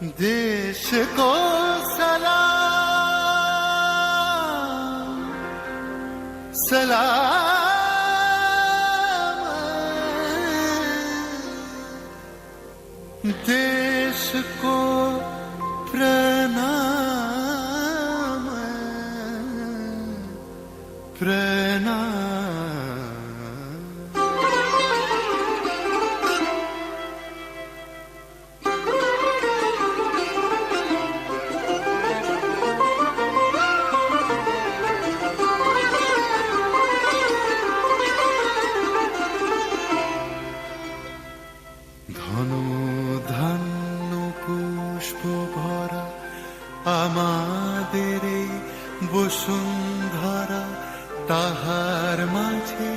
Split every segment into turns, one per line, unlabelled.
देश को सलाम सलाम, देश को प्रणाम प्रणाम। পুষ্প ভরা আমাদের এই বসুন্ধরা, তাহার মাঝে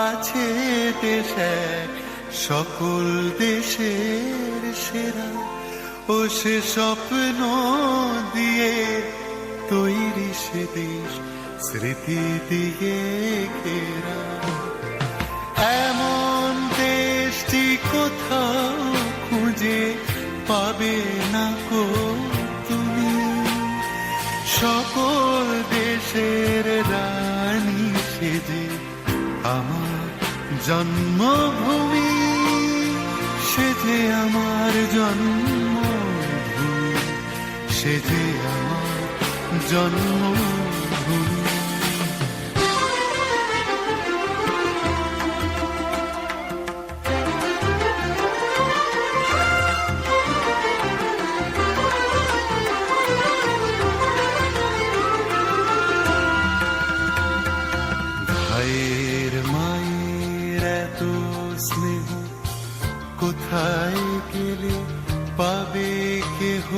আছে দেশ এক সকল দেশের সেরা। ও সে স্বপ্ন দিয়ে তৈরি সে দেশ স্মৃতি দিয়ে ঘেরা। এমন দেশটি কোথাও খুঁজে পাবে না কো তুমি, সকল দেশের রানী সেজে আমার জন্মভূমি, সেজে আমার জন্মভূমি, সেজে আমার জন্মভূমি। ভাইয়ের মায়ের এত স্নেহ কোথায় গেলে পাবে কেহ,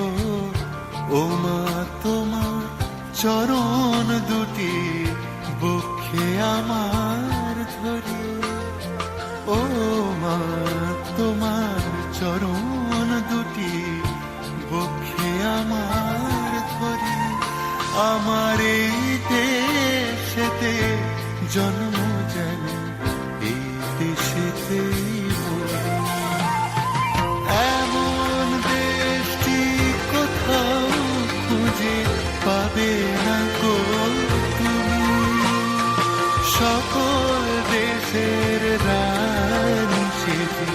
ও মা তোমার চরণ দুটি বক্ষে আমার ধরে। ও মা তোমার চরণ দুটি বক্ষে আমার ধরে। আমার এই দেশেতে জন্ম যেন এই দেশেতেই মরি। এমন দেশটি কোথাও খুঁজে পাবে না গো তুমি, সকল দেশের রানী সেজে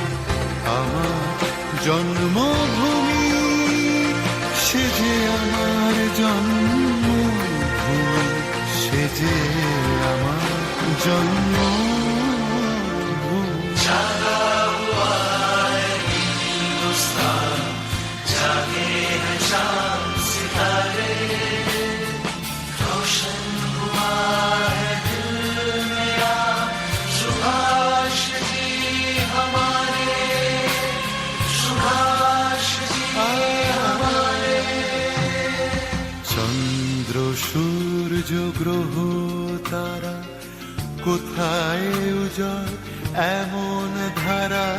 আমার জন্মভূমি, সেজে আমার জন্মভূমি, সেজে আমার জন্মভূমি।
जागा हुआ है हिंदुस्तान, जागे हैं चांद सितारे, रोशन हुआ है दिल मेरा, सुभाष जी हमारे, सुभाष जी हमारे।
চন্দ্র সূর্য গ্রহ তারা কোথায় উজাড় এমন ধারা,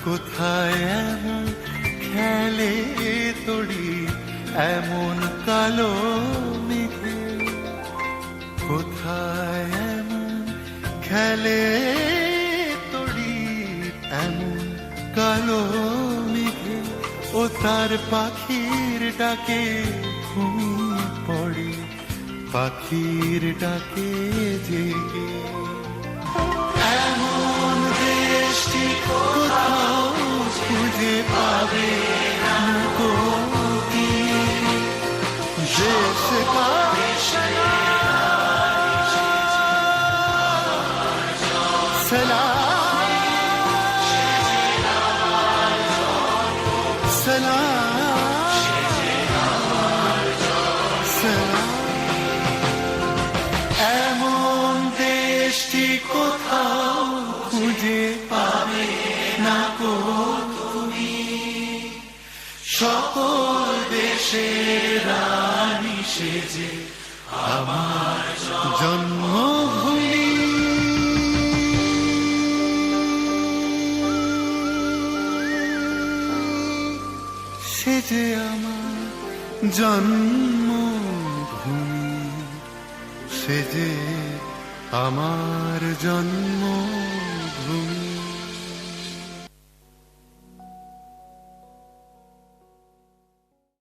কোথায় এমন খেলে তড়ি এমন কালো মেঘে, কোথায় এমন খেলে তড়ি এমন কালো মেঘে। ও তার পাখির ডাকে ঘুমিয়ে পড়ে, পাখির ডাকে জেগে। এমন দেশটি কোথাও খুঁজে পাবে না গো তুমি, দেশ কা सलाम सलाम। এমন দেশটি কোথাও খুঁজে পাবে না গো তুমি, সকল দেশের রানী সেজে আমার জন্মভূমি, সেজে আমার জন্মভূমি, সেজে আমার জন্মভূমি।